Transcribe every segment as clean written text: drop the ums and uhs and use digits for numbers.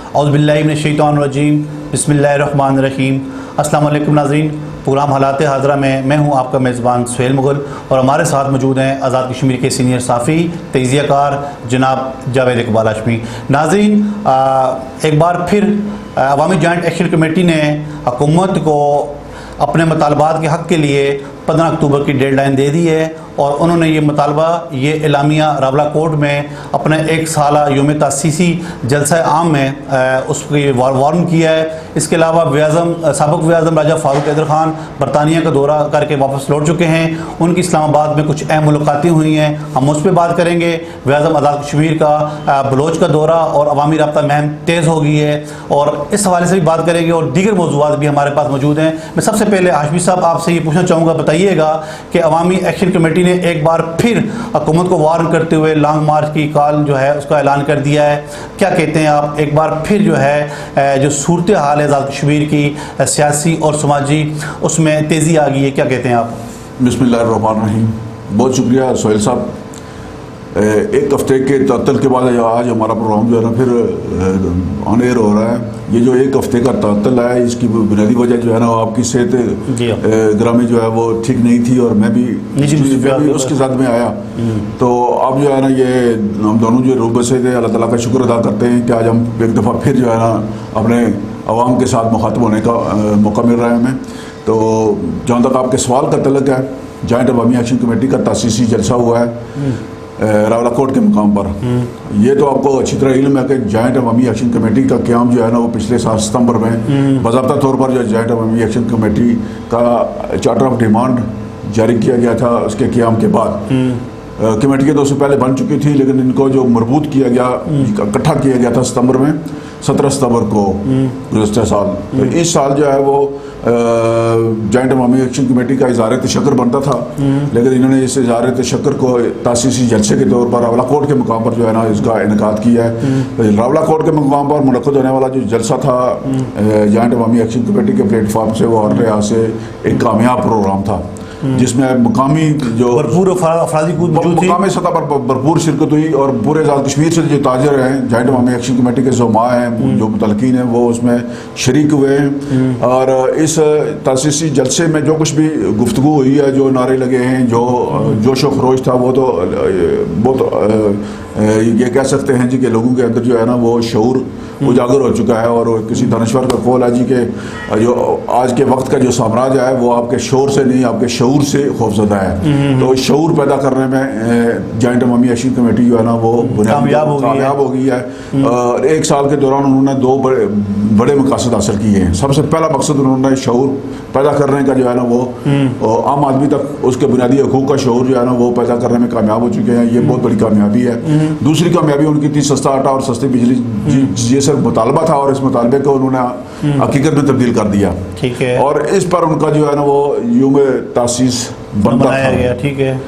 औज़ुबिल्लाहि मिनश्शैतानिर्रजीम बिस्मिल्लाहिर्रहमानिर्रहीम। अस्सलाम वालेकुम नाज़रीन, प्रोग्राम हालात हाज़रा में मैं हूं आपका मेज़बान सुहेल मुग़ल और हमारे साथ मौजूद हैं आज़ाद कश्मीर के सीनियर साफ़ी तज़कियाकार जनाब जावेद इकबाल हाशमी। नाज़रीन, एक बार फिर अवामी जॉइंट एक्शन कमेटी ने हुकूमत को अपने मुतालबात के हक़ के लिए 15 अक्टूबर की डेडलाइन दे दी है और उन्होंने ये मुतालबा ये एलामिया रावला कोर्ट में अपने 1 साला योम तासीसी जलसा आम में उसकी वार्न किया है। इसके अलावा साबिक़ वज़ीर-ए-आज़म राजा फ़ारूक हैदर ख़ान बरतानिया का दौरा करके वापस लौट चुके हैं। उनकी इस्लामाबाद में कुछ अहम मुलाकातें हुई हैं, हम उस पर बात करेंगे। वज़ीर-ए-आज़म आज़ाद कश्मीर का बलोच का दौरा और अवामी रब्ता मुहिम तेज़ हो गई है और इस हवाले से भी बात करेंगे और दीगर मौज़ूआत भी हमारे पास मौजूद हैं। मैं सबसे पहले हाशमी साहब आपसे ये पूछना चाहूँगा, बताइएगा कि अवामी एक्शन कमेटी ने एक बार फिर हुकूमत को वार्न करते हुए लॉन्ग मार्च की कॉल जो है उसका ऐलान कर दिया है। क्या कहते हैं आप, एक बार फिर जो है जो सूरत हाल है आज़ाद कश्मीर की सियासी और समाजी उसमें तेज़ी आ गई है, क्या कहते हैं आप? बिस्मिल्लाहिर्रहमानिर्रहीम। बहुत शुक्रिया सोहेल साहब। एक हफ्ते के तअत्तुल के बाद आज हमारा प्रोग्राम जो है ना फिर ऑन एयर हो रहा है। ये जो एक हफ्ते का तअत्तुल है इसकी बुनियादी वजह जो है ना आपकी सेहत ग्रामी जो है वो ठीक नहीं थी और मैं भी उसके साथ में आया। तो अब जो है ना ये हम दोनों जो रूबे से थे, अल्लाह ताला का शुक्र अदा करते हैं कि आज हम एक दफ़ा फिर जो है ना अपने अवाम के साथ मुखातब होने का मौका मिल रहा है हमें। तो जहाँ तक आपके सवाल का तल्लुक़ है, जॉइंट अवामी एक्शन कमेटी का तासीसी जलसा हुआ है रावला कोर्ट के मुकाम पर। ये तो आपको अच्छी तरह इल्म है कि जॉइंट अवामी एक्शन कमेटी का क़याम जो है ना वो पिछले साल सितंबर में बाज़ाब्ता तौर पर जो जॉइंट अवामी एक्शन कमेटी का चार्टर ऑफ डिमांड जारी किया गया था उसके क़याम के बाद। कमेटी के 2 से पहले बन चुकी थी, लेकिन इनको जो मरबूत किया गया, इकट्ठा किया गया था सितंबर में, 17 सितंबर को गुज़श्ता साल। तो इस साल जो है वो जॉइंट अवामी एक्शन कमेटी का इज़हार तशक्कुर बनता था, लेकिन इन्होंने इस इज़हार तशक्कुर को तासीसी जलसे के तौर पर रावला कोर्ट के मुकाम पर जो है ना इसका इनेकाद किया है। रावला कोर्ट के मुकाम पर मुनक़्क़िद होने वाला जो जलसा था जॉइंट अवामी एक्शन कमेटी के प्लेटफार्म से वो हर लिहाज से एक कामयाब प्रोग्राम था जिसमें मुकामी जो भरपूर अफरादी मुकामी सतह पर भरपूर शिरकत हुई और पूरे आज़ाद कश्मीर से जो ताजर हैं, जॉइंट अवामी एक्शन कमेटी के ज़ुमा हैं, जो मुतलकीन हैं, वो उसमें शरीक हुए हैं। और इस तासीसी जलसे में जो कुछ भी गुफ्तगू हुई है, जो नारे लगे हैं, जो जोश व खरोश था, वो तो ये कह सकते हैं जी कि लोगों के अंदर जो है ना वो शऊर उजागर हो चुका है। और किसी दानश्वर का कौल है जी कि जो आज के वक्त का जो साम्राज्य है वो आपके शोर से नहीं आपके शऊर से खौफजदा है। तो शऊर पैदा करने में जॉइंट अवामी एक्शन कमेटी जो है ना वो कामयाब हो गई है। और 1 साल के दौरान उन्होंने 2 बड़े मकासद हासिल किए हैं। सबसे पहला मकसद उन्होंने शऊर पैदा करने का जो है ना वो आम आदमी तक उसके बुनियादी हकूक़ का शऊर जो है ना वो पैदा करने में कामयाब हो चुके हैं। ये बहुत बड़ी कामयाबी है। दूसरी कामयाबी उनकी थी सस्ता आटा और सस्ती बिजली। ये सिर्फ मुतालबा था और इस मुतालबे को उन्होंने हकीकत में तब्दील कर दिया। ठीक है। और इस पर उनका जो है ना वो यूम तासीस बनाया गया। ठीक है।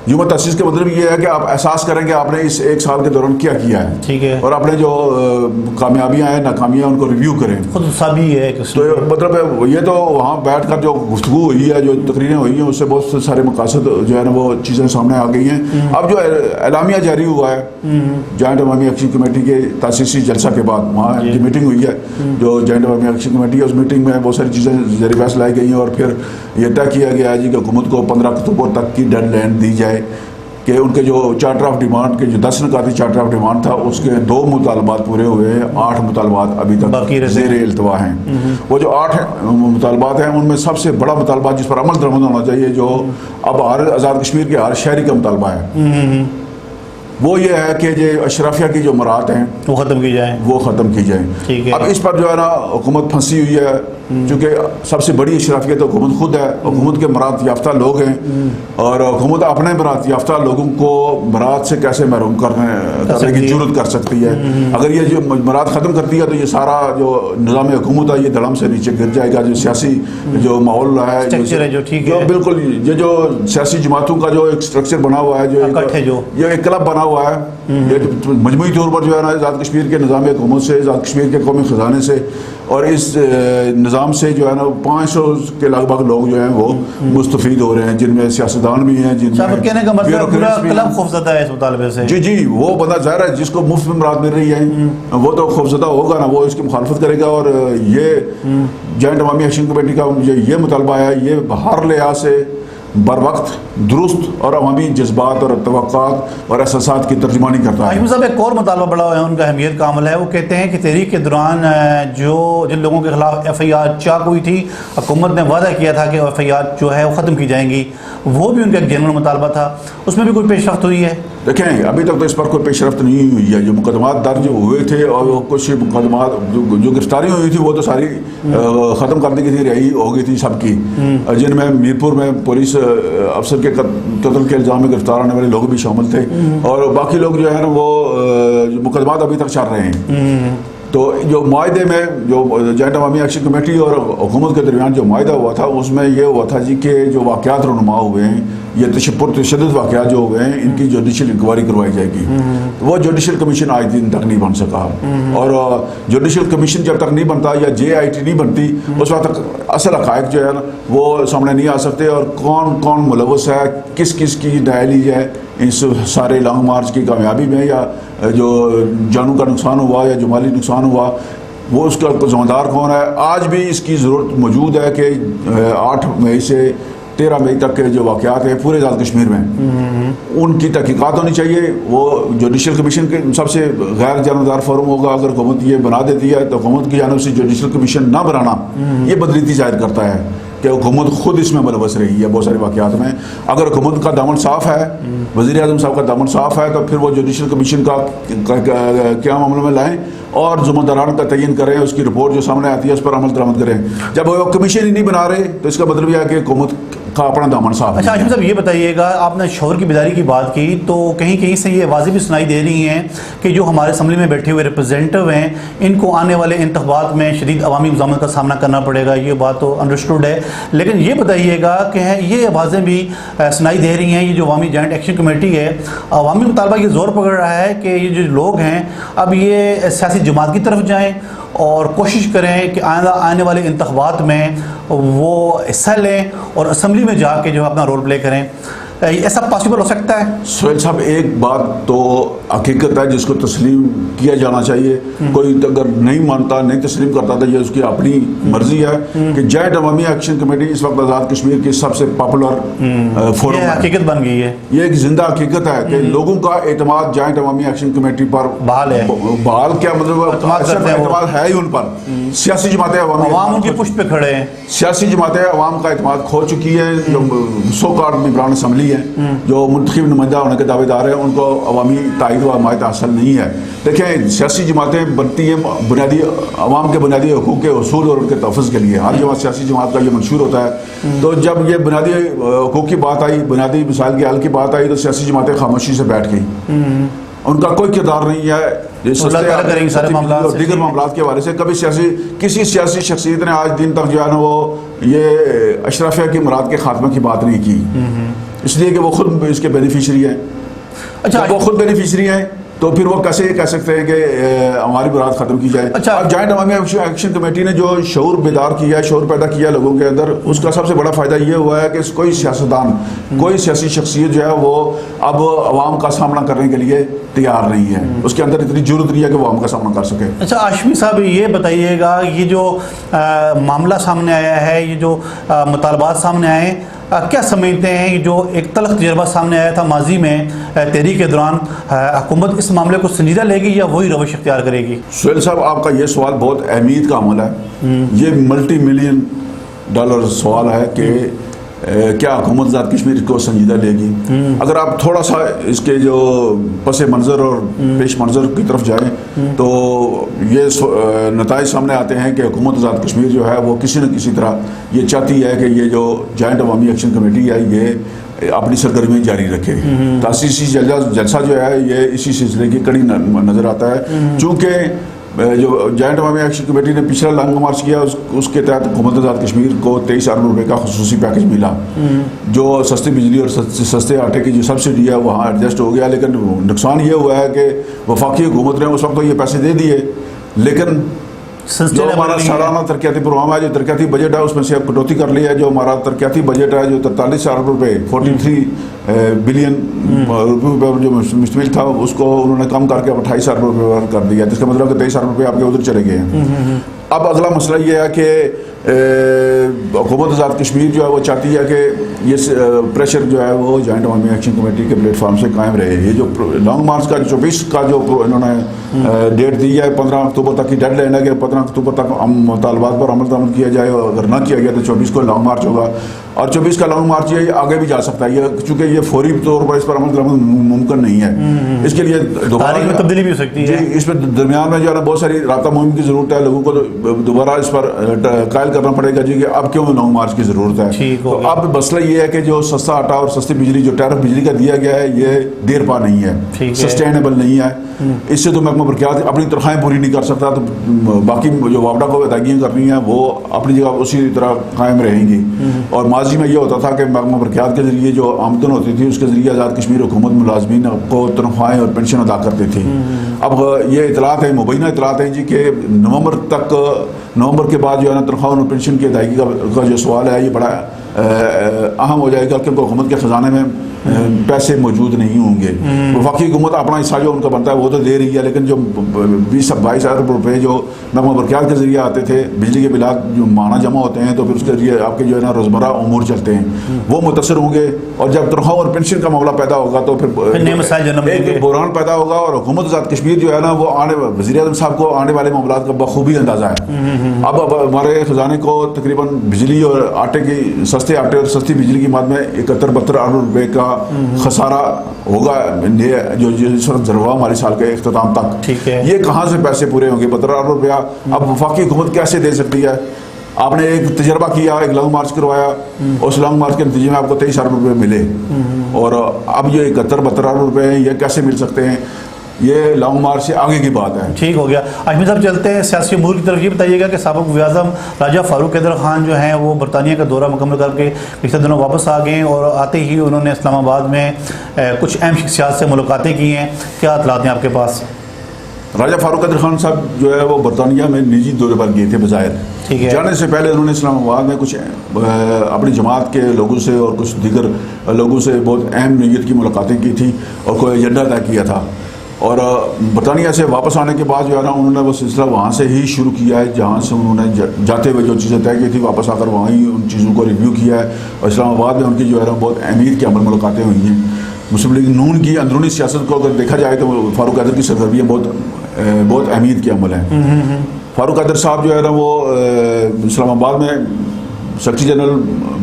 यूम तासीस का मतलब ये है कि आप एहसास करें कि आपने इस 1 साल के दौरान क्या किया है। ठीक है। और अपने जो कामयाबियां हैं, नाकामियां, उनको रिव्यू करें। खुद साबी है तो मतलब ये तो वहाँ बैठ कर जो गुफ्तगू हुई है, जो तकरीरें हुई हैं, उससे बहुत सारे मकासद जो है ना वो चीज़ें सामने आ गई हैं। अब जो एलामिया जारी हुआ है जॉइंट अवामी एक्शन कमेटी के तासीसी जलसा के बाद, वहाँ की मीटिंग हुई है जो जॉइंट अवामी एक्शन कमेटी है, उस मीटिंग में बहुत सारी चीज़ें ज़ेर बहस लाई गई हैं और फिर यह तय किया गया है जी कि हुकूमत को 15 अक्टूबर तक की डेडलाइन दी जाए कि उनके जो चार्टर ऑफ डिमांड के जो 10 नकाती चार्टर ऑफ डिमांड था उसके 2 मुतालबात पूरे हुए हैं, 8 मुतालबात अभी तक ज़ेर इल्तवा हैं। वो जो 8 मुतालबात हैं उनमें सबसे बड़ा मुतालबा जिस पर अमल दरमद होना चाहिए, जो अब हर आज़ाद कश्मीर के हर शहरी का मुतालबा है, वो ये है कि जो अशराफिया की जो मराहत हैं वो ख़त्म की जाए, वो ख़त्म की जाए। ठीक है। अब इस पर जो है ना हुकूमत फंसी हुई है, क्योंकि सबसे बड़ी अशराफिया तो हुकूमत खुद है। हुकूमत के मराहत याफ्ता लोग हैं और हुकूमत अपने मराहत याफ्ता लोगों को मराहत से कैसे महरूम करने की जरूरत कर सकती है। अगर ये जो मराहत ख़त्म करती है तो ये सारा जो निज़ाम हुकूमत है ये धड़म से नीचे गिर जाएगा। जो सियासी जो माहौल है जो बिल्कुल ये जो सियासी जमातों का जो एक स्ट्रक्चर बना हुआ है, जो एक क्लब बना हुआ है। ये मजमूई तौर पर जो है ना आज़ाद कश्मीर के निज़ाम हुकूमत से, आज़ाद कश्मीर के कौमी ख़जाने से और इस निज़ाम से जो है ना 500 के लगभग लोग जो हैं वो मुस्तफ़ीद हो रहे हैं, जिनमें सियासतदान भी हैं, जिनमें कहने का मतलब पूरा क्लब खौफजदा है इस मुतालबे से। जी जी, वो बंदा ज़ाहिर है जिसको मुफ्त में मुराद मिल रही है वो तो खौफजदा होगा ना, वो इसकी मुखालफत करेगा। और ये जॉइंट अवामी एक्शन कमेटी का ये मुतालबा है, ये हर लिहाज से बर वक्त दुरुस्त और अवामी जज्बात और तवक्कात और एहसासात की तर्जुमानी करता है। आशिम साहब एक और मुतालबा बड़ा है, उनका अहमियत का अमल है। वो कहते हैं कि तहरीक के दौरान जिन लोगों के खिलाफ FIR चाक हुई थी, हुकूमत ने वादा किया था कि FIR जो है वो ख़त्म की जाएंगी, वो भी उनका एक जेन्युइन मुतालबा था, उसमें भी कोई पेशरफ्त हुई है? देखें, अभी तक तो इस पर कोई पेशरफ्त नहीं हुई है। जो मुकदमात दर्ज हुए थे और वो कुछ मुकदमात जो गिरफ्तारी हुई थी वो तो सारी ख़त्म कर दी गई थी, रिहाई हो गई थी सबकी, जिनमें मीरपुर में पुलिस अफसर के कत्ल के इल्ज़ाम में गिरफ्तार होने वाले लोग भी शामिल थे और बाकी लोग जो है ना वो मुकदमात अभी तक चल रहे हैं। तो जो माहदे में जो जॉइंट अवामी एक्शन कमेटी और हुकूमत के दरमियान जो माहदा हुआ था उसमें यह हुआ था जी कि जो वाक़यात रुनुमा हुए हैं, ये तशद्दुद वाक़यात जो हुए हैं, इनकी जुडिशल इंक्वायरी करवाई जाएगी। वो जुडिशल कमीशन आज दिन तक नहीं बन सका और जुडिशल कमीशन जब तक नहीं बनता या JIT नहीं बनती उस वक्त तक असल हक़ाइक़ जो है ना वो सामने नहीं आ सकते और कौन कौन मुलव्वस है, किस किस की राय ली जाए इस सारे लॉन्ग मार्च की कामयाबी में, या जो जानों का नुकसान हुआ या जो माली नुकसान हुआ वो उसका ज़िम्मेदार कौन है। आज भी इसकी ज़रूरत मौजूद है कि 8 मई से 13 मई तक के जो वाक़यात हैं पूरे आज़ाद कश्मीर में उनकी तहकीकात होनी चाहिए। वो जुडिशल कमीशन के सबसे गैर जानबदार फोरम होगा। अगर हुकूमत ये बना देती है तो हुकूमत की जानिब से जुडिशल कमीशन ना बनाना ये बदनीति जाहिर करता है कि हुकूमत खुद इसमें मुलव्वस रही है बहुत सारे वाक़यात में। अगर हुकूमत का दामन साफ़ है, वज़ीर आज़म साहब का दामन साफ़ है, तो फिर वो जुडिशल कमीशन का क्या मामलों में लाएँ और ज़िम्मेदारान का तयन करें, उसकी रिपोर्ट जो सामने आती है उस पर अमल दरामद करें। जब वो कमीशन ही नहीं बना रहे तो इसका मतलब यह है कि हुकूमत का अपना दामन साफ। अच्छा आशिम साहब ये बताइएगा, आपने शोर की बेदारी की बात की तो कहीं कहीं से ये वाज़ेह भी सुनाई दे रही हैं कि जो हमारे असम्बली में बैठे हुए रिप्रेजेंटेटिव हैं इनको आने वाले इंतख़ाबात में शदीद अवामी मुज़ामत का सामना करना पड़ेगा। ये बात तो अंडरस्टूड है, लेकिन ये बताइएगा कि ये आवाज़ें भी सुनाई दे रही हैं, ये जो अवामी जॉइंट एक्शन कमेटी है, अवामी मुतालबा ये ज़ोर पकड़ रहा है कि ये जो लोग हैं अब ये सियासी जमात की तरफ जाएँ और कोशिश करें कि आने वाले इंतख़ाबात में वो हिस्सा लें और असम्बली में जाके जो अपना रोल प्ले करें। ऐसा पॉसिबल हो सकता है? सोहेल साहब एक बात तो हकीकत है जिसको तस्लीम किया जाना चाहिए। कोई अगर नहीं मानता, नहीं तस्लीम करता तो ये उसकी अपनी मर्जी है कि जॉइंट अवामी एक्शन कमेटी इस वक्त आज़ाद कश्मीर की सबसे पॉपुलर फोरम है, हकीकत बन गई है। ये एक जिंदा हकीकत है कि लोगों का एतमाद जॉइंट अवामी एक्शन कमेटी पर बहाल है। बहाल क्या मतलब एतमाद है ही उन पर। सियासी जमातें अवाम उनकी पुष्ट पे खड़े हैं, सियासी जमातें अवाम का एतमाद खो चुकी है। जो सो कॉल्ड मेंबरान असम्बली जो मुंतखब नुमाइंदा होने के दावेदार हैं उनको अवामी तायद व हमायत हासिल नहीं है। देखें, सियासी जमातें बनती हैं बुनियादी अवाम के बुनियादी हकूक़ के उसूल और उनके तहफ़्फ़ुज़ के लिए। हर जमात सियासी जमात का ये मंशूर होता है। तो जब ये बुनियादी हकूक़ की बात आई, बुनियादी मिसाइल के हल की बात आई तो सियासी जमातें खामोशी से बैठ गई। उनका कोई किरदार नहीं है और दीगर मामला के हवाले से। कभी किसी सियासी शख्सियत ने आज दिन तक जो है ना वो ये अशरफिया की मुराद के खात्मे की बात नहीं की, इसलिए कि वो खुद इसके बेनिफिशरी हैं। अच्छा, वो खुद बेनिफिशरी हैं तो फिर वो कैसे कह सकते हैं कि हमारी मुराद ख़त्म की जाए। अच्छा, अब जॉइंट अवामी एक्शन कमेटी ने जो शऊर बेदार किया है, शऊर पैदा किया लोगों के अंदर, उसका सबसे बड़ा फ़ायदा ये हुआ है कि कोई सियासतदान, कोई सियासी शख्सियत जो है वो अब अवाम का सामना करने के लिए तैयार नहीं है। उसके अंदर इतनी जरूरत नहीं है कि वो अवाम का सामना कर सके। अच्छा आशमी साहब ये बताइएगा, ये जो मामला सामने आया है, ये जो मुतालबात सामने आए, क्या समझते हैं जो एक तलख तजर्बा सामने आया था माजी में तहरीक के दौरान, हुकूमत इस मामले को संजीदा लेगी या वही रवश इख्तियार करेगी? सोहेल साहब आपका ये सवाल बहुत अहमियत का अमल है। ये मल्टी-मिलियन डॉलर सवाल है कि क्या हुकूमत आज़ाद कश्मीर को संजीदा लेगी। अगर आप थोड़ा सा इसके जो पस मंज़र और पेश मंज़र की तरफ जाएं तो ये नताइज सामने आते हैं कि हुकूमत आज़ाद कश्मीर जो है वो किसी न किसी तरह ये चाहती है कि ये जो जॉइंट अवामी एक्शन कमेटी है ये अपनी सरगर्मी जारी रखे। तासीसी जलसा जो है ये इसी सिलसिले की कड़ी नज़र आता है। चूँकि जो जॉइंट अवामी एक्शन कमेटी ने पिछला लॉन्ग मार्च किया उसके तहत हुकूमत आज़ाद कश्मीर को 23 अरब रुपए का खुसूसी पैकेज मिला। जो सस्ती बिजली और सस्ते आटे की जो सब्सिडी है वहाँ एडजस्ट हो गया, लेकिन नुकसान ये हुआ है कि वफाकी हुकूमत ने उस वक्त तो ये पैसे दे दिए, लेकिन जो हमारा सालाना तरक्याती प्रोग्राम है, जो तरक्याती बजट है, उसमें से अब कटौती कर ली है। जो हमारा तरक्याती बजट है जो 43 अरब रुपये 43 बिलियन रुपये पर जो मुश्तमिल था, उसको उन्होंने कम करके अब 28 अरब रुपये पर कर दिया, जिसका मतलब कि 23 अरब रुपये आपके उधर चले गए हैं। अब अगला मसला ये है कि हुकूमत आज़ाद कश्मीर जो है वो चाहती है कि ये प्रेशर जो है वो जॉइंट अवामी एक्शन कमेटी के प्लेटफॉर्म से कायम रहे। ये जो लॉन्ग मार्च का 24 का जो इन्होंने डेट दी है, 15 अक्टूबर तक की डेड लाइन है कि 15 अक्टूबर तक मुतालबात पर अमल किया जाए, और अगर ना किया गया तो 24 को लॉन्ग मार्च होगा। और 24 का लॉन्ग मार्च ये आगे भी जा सकता है, ये चूँकि ये फौरी तौर पर इस पर अमल करना मुमकिन नहीं है। इसके लिए तारीख में तब्दीली भी हो सकती है। इसमें दरमियान में जो है ना बहुत सारी राब्ता मुहिम की ज़रूरत है। लोगों को दोबारा इस पर कायल करना पड़ेगा जी कि अब क्यों लॉन्ग मार्च की ज़रूरत है। तो अब मसला ये है कि जो सस्ता आटा और सस्ती बिजली, जो टैरिफ बिजली का दिया गया है, ये देर पा नहीं है, सस्टेनेबल नहीं है। इससे तो महकमा बरक़ियात अपनी तनख्वाहें पूरी नहीं कर सकता, तो बाकी जो वापडा को अदायगियाँ करनी है वो अपनी जगह उसी तरह कायम रहेंगी। और माजी में ये होता था कि महकमा बरक़ियात के ज़रिए जो आमदन होती थी उसके ज़रिए आज़ाद कश्मीर हुकूमत मुलाजमीन को तनख्वाहें और पेंशन अदा करती थी। अब ये इतलात है, मुबैना इतलात है जी कि नवंबर के बाद जो है ना तनख्वाह और पेंशन की अदायगी का जो सवाल है ये बड़ा अहम हो जाएगा, क्योंकि हुकूमत के ख़जाने में पैसे मौजूद नहीं होंगे। वफाकी हुकूमत अपना हिस्सा जो उनका बनता है वो तो दे रही है, लेकिन जो 20-22 अरब रुपये जो महकमा बरक़ियात के ज़रिए आते थे, बिजली के बिलात जो माना जमा होते हैं तो फिर उसके ज़रिए आपके जो है ना रोज़मर्रा उमूर चलते हैं, वो मुतासर होंगे। और जब तनख्वाह और पेंशन का मामला पैदा होगा तो फिर एक बुरान पैदा होगा। और हुकूमत आज़ाद कश्मीर जो है ना वो वज़ीर-ए-आज़म साहब को आने वाले मामला का बखूबी अंदाज़ा है। अब हमारे ख़जाने को तकरीबन बिजली और आटे की, सस्ते आटे और सस्ती बिजली की मद में 71-72 अरब रुपये का खसारा होगा जो इस वक्त ज़रूर माली साल के इख्तिताम तक। ये कहाँ से पैसे पूरे होंगे 72 अरब रुपया? अब वफाकी हुकूमत कैसे दे सकती है? आपने एक तजर्बा किया, एक लॉन्ग मार्च करवाया, उस लॉन्ग मार्च के नतीजे में आपको 23 अरब रुपये मिले, और अब ये 71-72 अरब रुपये हैं, ये कैसे मिल सकते हैं? ये लॉन्ग मार्च से आगे की बात है। ठीक हो गया। आजमी साहब चलते हैं सियासी अमूर की तरफ। ये बताइएगा कि साबिक़ वज़ीर-ए-आज़म राजा फ़ारूक हैदर ख़ान जो हैं वो बरतानिया का दौरा मुकम्मल करके पिछले दिनों वापस आ गए, और आते ही उन्होंने इस्लामाबाद में कुछ अहम शख्सियात से मुलाकातें की हैं। क्या इत्तलात हैं आपके पास? राजा फ़ारूक हैदर ख़ान साहब जो है वो बरतानिया में निजी दौरे पर गए थे बज़ाहिर। जाने से पहले उन्होंने इस्लामाबाद में कुछ अपनी जमात के लोगों से और कुछ दीगर लोगों से बहुत अहम नीयत की मुलाकातें की थी और कोई एजेंडा तय किया था। और बरतानिया से वापस आने के बाद जो है ना उन्होंने वो सिलसिला वहाँ से ही शुरू किया है, जहाँ से उन्होंने जाते हुए जो चीज़ें तय की थी वापस आकर वहाँ ही उन चीज़ों को रिव्यू किया है। और इस्लामाबाद में उनकी जो है ना बहुत अहमियत की अमल मुलाकातें हुई हैं। मुस्लिम लीग नून की अंदरूनी सियासत को अगर देखा जाए तो फ़ारूक हैदर की सरगर्मियाँ बहुत अहमियत की अमल हैं। फ़ारूक हैदर साहब जो है ना वो इस्लामाबाद में सेक्रेटरी जनरल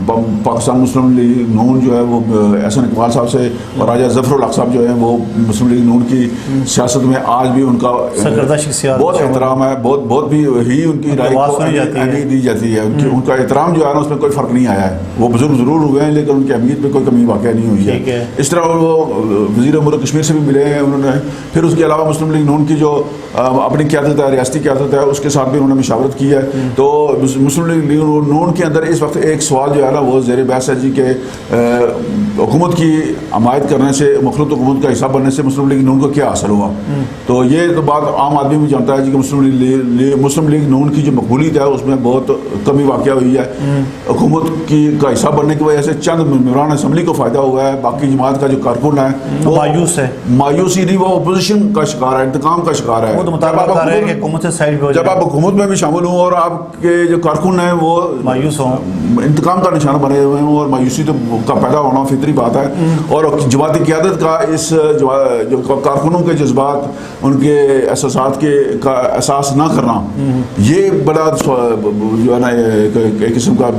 पाकिस्तान मुस्लिम लीग नून जो है वो एहसन इकबाल साहब से और राजा ज़फ़रुल हक साहब जो है वो मुस्लिम लीग नून की सियासत में आज भी उनका बहुत एहतराम है, बहुत भी ही उनकी राय को अहमियत दी जाती है। उनका एहतराम जो है ना उसमें कोई फ़र्क नहीं आया है। वो बुजुर्ग ज़रूर हुए हैं लेकिन उनकी अहमियत में कोई कमी वाक़या नहीं हुई है। इस तरह वो वज़ीर अमूर कश्मीर से भी मिले हैं उन्होंने। फिर उसके अलावा मुस्लिम लीग नून की जो अपनी क़यादत है, रियासती क़यादत है, उसके साथ भी उन्होंने मशावरत की है। तो मुस्लिम लीग नून के अंदर इस वक्त एक सवाल जो है ना वो ज़ेर बहस है जी के हुकूमत की हमायत करने से, मखलूत हुकूमत का हिस्सा बनने से मुस्लिम लीग नून को क्या हासिल हुआ। तो ये तो बात आम आदमी भी जानता है जी कि मुस्लिम लीग नून की जो मकबूलियत है उसमें बहुत कमी वाक़या हुई है। हुकूमत की का हिस्सा बनने की वजह से चंद मेंबरान असम्बली को फ़ायदा हुआ है, बाकी जमात का जो कारकुन है वो मायूस है। मायूसी नहीं, वो अपोजिशन का शिकार है, इंतकाम का शिकार है। जब आप हुकूमत में भी शामिल हों और आपके जो कारकुन हैं वो मायूस हों, इंतकाम का निशाना बने हुए हैं, और मायूसी तो का पैदा होना फितरी बात है। और जमाती क़यादत का इस जो कारकुनों के जज्बात, उनके एहसासात के का एहसास ना करना, ये बड़ा जो है ना एक किस्म का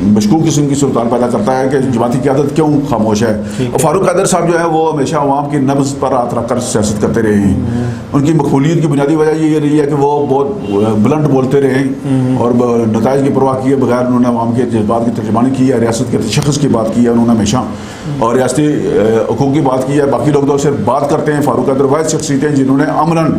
मशकूक किस्म की सूरत पैदा करता है कि जमाती क़यादत क्यों खामोश है। और फ़ारूक हैदर साहब जो है वो हमेशा अवाम की नब्ज़ पर हाथ रख कर सियासत करते रहे हैं। उनकी मकबूलियत की बुनियादी वजह ये रही है कि वो बहुत बुलंद बोलते रहे और नताइज की परवाह किए बगैर उन्होंने अवाम के जज्बात की तर्जुमानी की है, रियासत के शख्स की बात की है उन्होंने हमेशा, और रियासती हुकूक की बात की है। बाकी लोग तो सिर्फ बात करते हैं। फ़ारूक हैदर वाहिद शख्सियत हैं जिन्होंने अमलन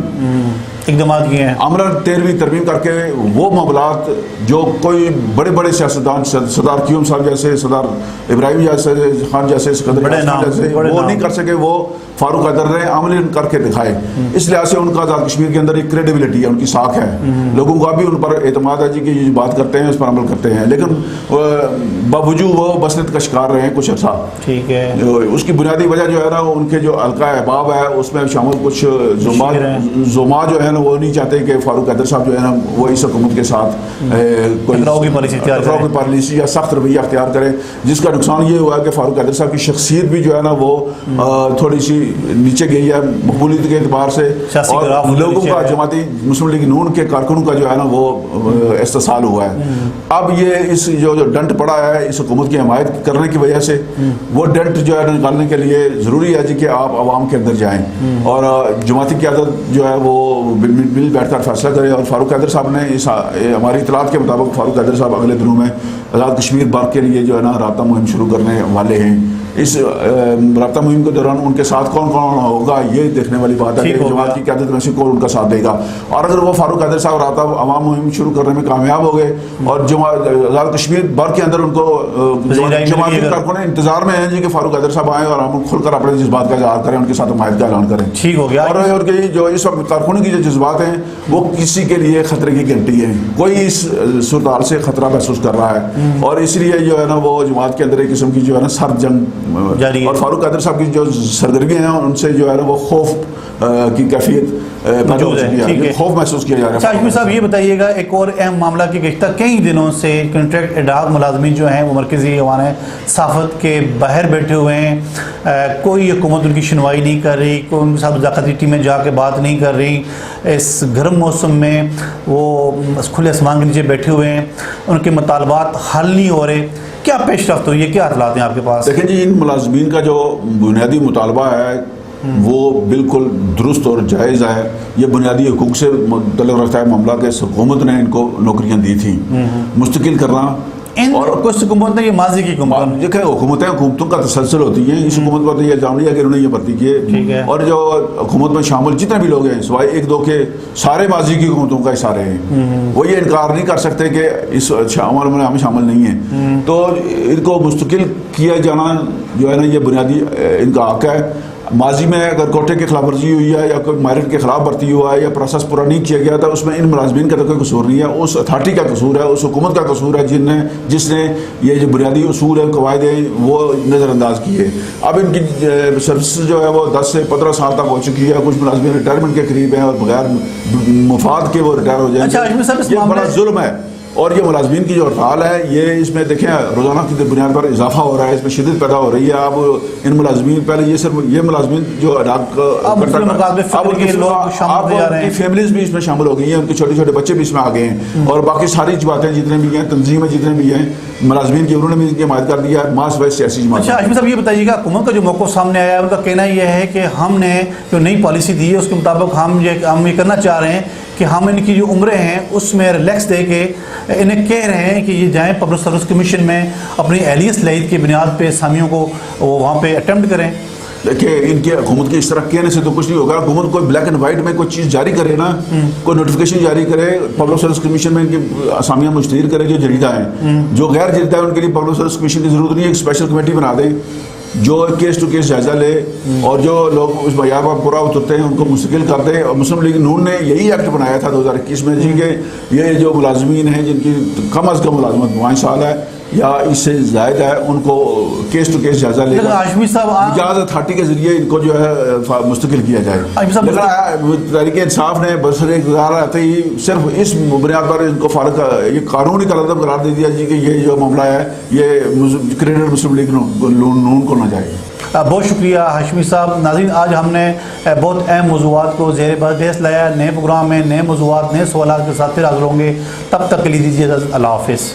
इकदाम किए हैं। अमला 13वीं तरमीम करके वो मामलात जो कोई बड़े बड़े सियासतदान, सरदार क्यूम साहब जैसे, सरदार इब्राहिम जैसे, खान जैसे, सिकंदर जैसे, वो नहीं कर सके, वो फारूक हैदर ने अमली करके दिखाए। इस लिहाज से उनका आज़ाद कश्मीर के अंदर एक क्रेडिबिलिटी है, उनकी साख है, लोगों का भी उन पर एतमाद है जी कि ये बात करते हैं उस पर अमल करते हैं। लेकिन बावजूद वो बसरत का शिकार रहे हैं कुछ अर्सा। ठीक है, उसकी बुनियादी वजह जो है ना, उनके जो हल्का अहबाब है उसमें शामिल कुछ जोमा जो है ना, वो नहीं चाहते कि फारूक हैदर साहब जो है ना वो इस हुकूमत के साथ कोई पॉलिसी या सख्त रवैया अख्तियार करें, जिसका नुकसान ये हुआ कि फारूक हैदर साहब की शख्सियत भी जो है ना वो थोड़ी सी नीचे गई है मकबूलियत के एतबार से, और लोगों का जमाती मुस्लिम लीग नून के कारकुनों का जो है ना वो इस्तेसाल हुआ है। अब ये इस जो डंट पड़ा है इस हुकूमत की हमायत करने की वजह से, वो डंट जो है निकालने के लिए ज़रूरी है जी कि आप आवाम के अंदर जाएँ और जमाती क़यादत जो है वो मिल बैठ कर फैसला करें। और फारूक हैदर साहब ने इस हमारी इतलात के मुताबिक फारूक हैदर साहब अगले दिनों में आज़ाद कश्मीर बाग के लिए जो है ना राब्ता मुहिम शुरू करने वाले हैं। इस राब्ता मुहिम के दौरान उनके साथ कौन कौन होगा ये देखने वाली बात है कि जमात की क़यादत में से कौन उनका साथ देगा। और अगर वो फारूक हैदर साहब राब्ता अवाम मुहिम शुरू करने में कामयाब हो गए और आज़ाद कश्मीर बाग के अंदर उनको जमाती कारकुन इंतजार में हैं जी कि फारूक हैदर साहब आए और हम खुलकर अपने जज्बात का इजहार करें, उनके साथ हमायत का ऐलान करें। ठीक हो गया। और जो इस वक्त कारकुनों की जो जज्बात हैं वो किसी के लिए खतरे की घंटी है, कोई इस सूरत से खतरा महसूस कर रहा है और इसलिए जो है ना वो जमात के अंदर एक किस्म की जो है ना सर्द जंग जारी। और फारूक हैदर साहब की जो सरगर्मियाँ हैं उनसे जो है ना वो खौफ की कैफियत खौफ महसूस किया जा रहा है। हाशमी साहब ये बताइएगा, एक और अहम मामला की गुज़िश्ता कई दिनों से कॉन्ट्रैक्ट एडाक मुलाजमीन जो हैं वो मरकज़ी हमारे साफत के बाहर बैठे हुए हैं, कोई हुकूमत उनकी सुनवाई नहीं कर रही, कोई उनके साथ मुज़ाकराती टीमें जाके बात नहीं कर रही। इस गर्म मौसम में वो खुले आसमान के नीचे बैठे हुए हैं, उनके मुतालबात हल नहीं हो रहे, क्या पेशरफ्त हुई है, क्या हालात हैं आपके पास? देखें जी, इन मुलाजमीन का जो बुनियादी मुतालबा है वो बिल्कुल दुरुस्त और जायज़ है। ये बुनियादी हकूक़ से तल्लुक़ रखता है मामला के हुकूमत ने इनको नौकरियाँ दी थी मुस्तकिल करना। और कुछ हुकूमत ने ये माजी की देखिए हुकूमतों का तसलसल होती है, इस हुकूमत पर तो ये जान लिया कि उन्होंने ये भर्ती किए और जो हुकूमत में शामिल जितने भी लोग हैं सिवाय एक दो के सारे माजी की हुकूमतों का इशारे हैं। वो ये इनकार नहीं कर सकते कि इस अमल में हम शामिल नहीं हैं, तो इनको मुस्तकिल किया जाना जो है ना ये बुनियादी इनका हक है। माजी में अगर कोटे की खिलाफ वर्जी हुई है या कोई मारिट के खिलाफ भर्ती हुआ है या प्रोसेस पूरा नहीं किया गया था, उसमें इन मुलाजमीन का तो कोई कसूर नहीं है, उस अथॉरिटी का कसूर है, उस हुकूमत का कसूर है जिसने ये जो बुनियादी उसूल है कवायदे वो नज़रअंदाज किए। अब इनकी सर्विस जो है वो 10 से 15 साल तक हो चुकी है, कुछ मुलाजमीन रिटायरमेंट के करीब हैं और बगैर मुफाद के वो रिटायर हो जाए, ये बड़ा जुल्म है। और ये मुलाजमीन की जो हड़ताल है ये इसमें देखें रोज़ाना की बुनियाद पर इजाफा हो रहा है, इसमें शिद्दत पैदा हो रही है। अब इन मुलाजमीन पहले ये सिर्फ ये मुलाजमीन जो आपकी फैमिलीज भी इसमें शामिल हो गई हैं, उनके छोटे छोटे बच्चे भी इसमें आ गए हैं और बाकी सारी जमातें जितने भी हैं, तंजीमें जितने भी हैं मुलाजमीन की, उन्होंने भी इनकी हमायत कर दिया है, मास वाइज सियासी जमात। अच्छा हाशमी साहब ये बताइएगा, हुकूमत का जो मौक़िफ़ सामने आया है उनका कहना यह है कि हमने जो नई पॉलिसी दी है उसके मुताबिक हम ये करना चाह रहे हैं कि हम इनकी जो उम्रें हैं उसमें रिलैक्स दे के इन्हें कह रहे हैं कि ये जाएँ पब्लिक सर्विस कमीशन में अपनी अहलियत सलाहियत की बुनियाद पे असामियों को वहाँ पे अटैम्प्ट करें। देखिए इनके हुकूमत के इस तरह कहने से तो कुछ नहीं होगा। हुकूमत कोई ब्लैक एंड वाइट में कोई चीज़ जारी करे ना, कोई नोटिफिकेशन जारी करे, पब्लिक सर्विस कमीशन में इनकी असामियाँ मुश्तहिर करे जो जरीदा हैं, जो गैर जरीदा है उनके लिए पब्लिक सर्विस कमीशन की जरूरत नहीं है, एक स्पेशल कमेटी बना दें जो केस टू केस जायजा ले और जो लोग उस मैयार पर पूरा उतरते हैं उनको मुस्तकिल करते हैं। और मुस्लिम लीग नून ने यही एक्ट बनाया था 2021 में जी के ये जो मुलाजमीन हैं जिनकी कम अज़ कम मुलाजमत 5 साल है या इससे ज़्यादा है उनको केस टू केस जायजा लेगा, हाशमी साहब इजाज़ अथॉरिटी के जरिए इनको जो है मुस्तकिल किया जाए। लेकिन तहरीक इंसाफ ने बरसरे इक़्तिदार आते ही सिर्फ इस बुनियाद पर इनको फारग ये कानूनी कलदम करार दे दिया जी कि ये जो मामला है ये क्रेडिट मुस्लिम लीग नून को ना जाए। बहुत शुक्रिया हाशमी साहब। नाज़रीन आज हमने बहुत अहम मौज़ूआत को ज़ेर बहस लाया। नए प्रोग्राम में नए मौज़ूआत नए सवालात के साथ फिर हाज़िर होंगे, तब तक के लिए दीजिए इजाज़त। अल्लाह हाफ़िज़।